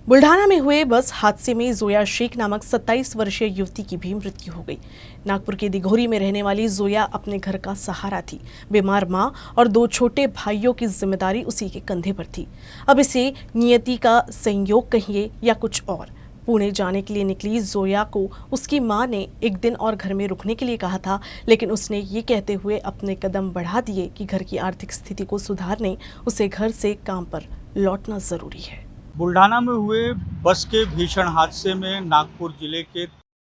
बुल्ढाना में हुए बस हादसे में जोया शेख नामक 27 वर्षीय युवती की भी मृत्यु हो गई। नागपुर के दिघोरी में रहने वाली जोया अपने घर का सहारा थी। बीमार मां और 2 छोटे भाइयों की जिम्मेदारी उसी के कंधे पर थी। अब इसे नियति का संयोग कहिए या कुछ और, पुणे जाने के लिए निकली जोया को उसकी मां ने एक दिन और घर में रुकने के लिए कहा था, लेकिन उसने ये कहते हुए अपने कदम बढ़ा दिए कि घर की आर्थिक स्थिति को सुधारने उसे घर से काम पर लौटना जरूरी है। बुल्ढाना में हुए बस के भीषण हादसे में नागपुर जिले के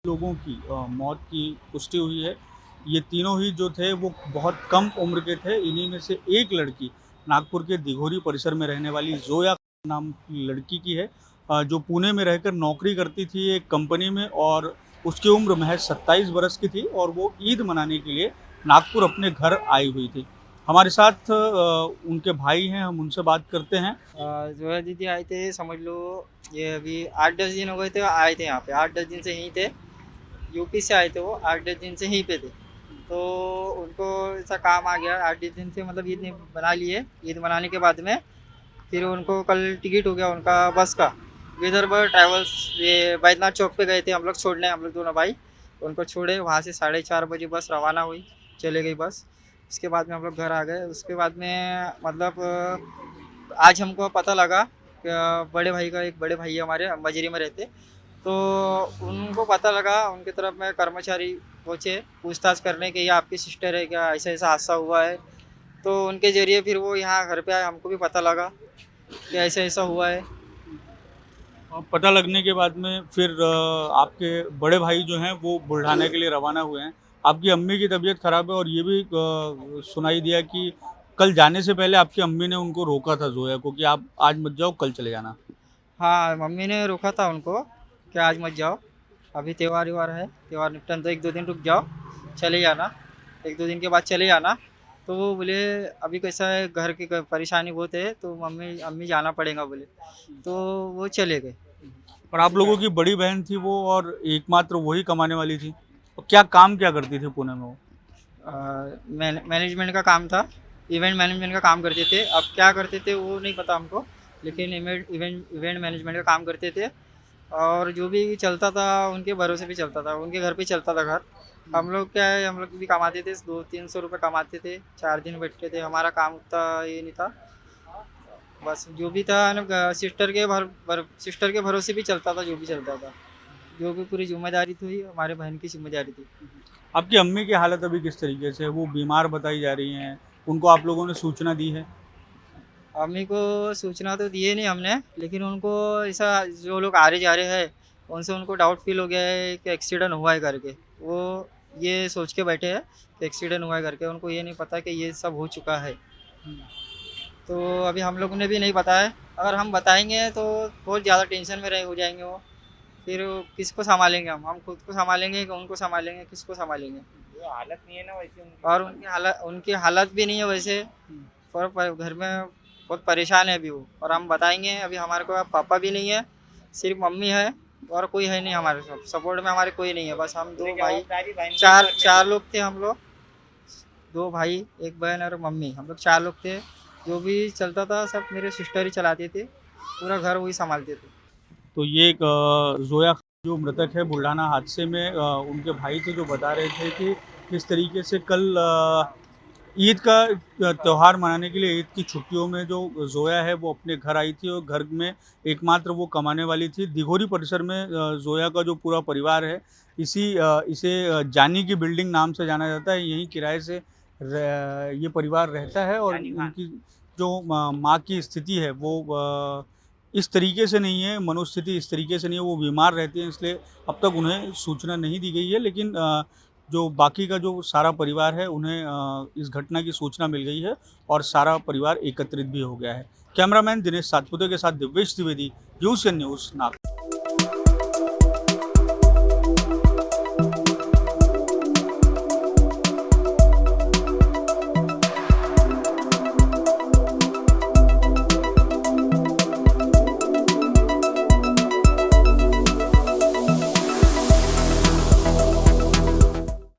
लोगों की मौत की पुष्टि हुई है। ये तीनों ही जो थे वो बहुत कम उम्र के थे। इन्हीं में से एक लड़की नागपुर के दिघोरी परिसर में रहने वाली जोया नाम की लड़की की है, जो पुणे में रहकर नौकरी करती थी एक कंपनी में, और उसकी उम्र महज 27 बरस की थी और वो ईद मनाने के लिए नागपुर अपने घर आई हुई थी। हमारे साथ उनके भाई हैं, हम उनसे बात करते हैं। जोया दीदी आए थे, समझ लो ये अभी 8-10 दिन हो गए थे आए थे यहाँ पे। 8-10 दिन से यहीं थे, यूपी से आए थे वो। 8-10 दिन से यहीं पे थे, तो उनको ऐसा काम आ गया। 8-10 दिन से मतलब ईद बना लिए। ईद मनाने के बाद में फिर उनको कल टिकट हो गया उनका बस का। विदर्भ ट्रैवल्स ये बैजनाथ चौक पे गए थे हम लोग छोड़ने, हम लोग दोनों भाई उनको छोड़े। वहाँ से 4:30 बजे बस रवाना हुई, चले गई बस। उसके बाद में हम लोग घर आ गए। उसके बाद में मतलब आज हमको पता लगा कि बड़े भाई का, एक बड़े भाई हमारे मजरी में रहते, तो उनको पता लगा। उनकी तरफ में कर्मचारी पहुँचे पूछताछ करने के, ये आपकी सिस्टर है क्या, ऐसा ऐसा हादसा हुआ है। तो उनके ज़रिए फिर वो यहाँ घर पे आए, हमको भी पता लगा कि ऐसा ऐसा हुआ है। और पता लगने के बाद में फिर आपके बड़े भाई जो हैं वो बुल्ढाना के लिए रवाना हुए हैं। आपकी अम्मी की तबीयत ख़राब है और ये भी सुनाई दिया कि कल जाने से पहले आपकी अम्मी ने उनको रोका था जोया को कि आप आज मत जाओ, कल चले जाना। हाँ, मम्मी ने रोका था उनको कि आज मत जाओ, अभी त्योहार व्योहार है, त्योहार निपटन, तो 1-2 दिन रुक जाओ, चले जाना, 1-2 दिन के बाद चले जाना। तो वो बोले अभी कैसा है, घर की परेशानी बहुत है, तो मम्मी अम्मी जाना पड़ेगा बोले, तो वो चले गए। और आप लोगों की बड़ी बहन थी वो, और एकमात्र वही कमाने वाली थी। और क्या काम क्या करती थी पुणे में वो? मैनेजमेंट का काम था, इवेंट मैनेजमेंट का काम करते थे। अब क्या करते थे वो नहीं पता हमको, लेकिन इवेंट मैनेजमेंट का काम करते थे। और जो भी चलता था उनके भरोसे भी चलता था, उनके घर पे चलता था घर। हम लोग क्या है, हम लोग भी कमाते थे, 200-300 रुपये कमाते थे, 4 दिन बैठते थे। हमारा काम उतना ये नहीं था, बस जो भी था ना सिस्टर के भरोसे भी चलता था। जो भी चलता था, जो भी पूरी जिम्मेदारी थी हमारे बहन की जिम्मेदारी थी। आपकी अम्मी की हालत अभी किस तरीके से है? वो बीमार बताई जा रही हैं, उनको आप लोगों ने सूचना दी है? अम्मी को सूचना तो दिए नहीं हमने, लेकिन उनको ऐसा जो लोग आ रहे जा रहे हैं उनसे उनको डाउट फील हो गया है कि एक्सीडेंट हुआ है करके। वो ये सोच के बैठे हैं कि एक्सीडेंट हुआ है करके, उनको ये नहीं पता कि ये सब हो चुका है। तो अभी हम लोगों ने भी नहीं बताया। अगर हम बताएंगे तो बहुत ज़्यादा टेंशन में रहे हो जाएंगे वो। फिर किसको संभालेंगे हम खुद को संभालेंगे कि उनको संभालेंगे, किसको संभालेंगे? वो हालत नहीं है ना वैसे उनकी। और उनकी हालत भी नहीं है वैसे। घर में बहुत परेशान है अभी वो। और हम बताएंगे, अभी हमारे को पापा भी नहीं है, सिर्फ मम्मी है और कोई है नहीं हमारे साथ सपोर्ट में। हमारे कोई नहीं है, बस हम 2 भाई, जवाबदारी बहन के चार ऊपर चार नहीं। लोग थे हम लोग। 2 भाई, 1 बहन और मम्मी, हम लोग 4 लोग थे। जो भी चलता था सब मेरे सिस्टर ही चलाते थे, पूरा घर वही संभालते थे। तो ये एक जोया जो मृतक है बुल्ढाना हादसे में, उनके भाई थे जो बता रहे थे कि किस तरीके से कल ईद का त्यौहार मनाने के लिए ईद की छुट्टियों में जो जोया है वो अपने घर आई थी और घर में एकमात्र वो कमाने वाली थी। दिघोरी परिसर में जोया का जो पूरा परिवार है, इसे जानी की बिल्डिंग नाम से जाना जाता है। यहीं किराए से ये परिवार रहता है और जानी खान। उनकी जो माँ की स्थिति है वो इस तरीके से नहीं है, मनोस्थिति इस तरीके से नहीं है, वो बीमार रहती हैं, इसलिए अब तक उन्हें सूचना नहीं दी गई है। लेकिन जो बाकी का जो सारा परिवार है उन्हें इस घटना की सूचना मिल गई है और सारा परिवार एकत्रित भी हो गया है। कैमरामैन दिनेश सातपुते के साथ दिव्येश द्विवेदी, यूसीएन न्यूज़, नागपुर।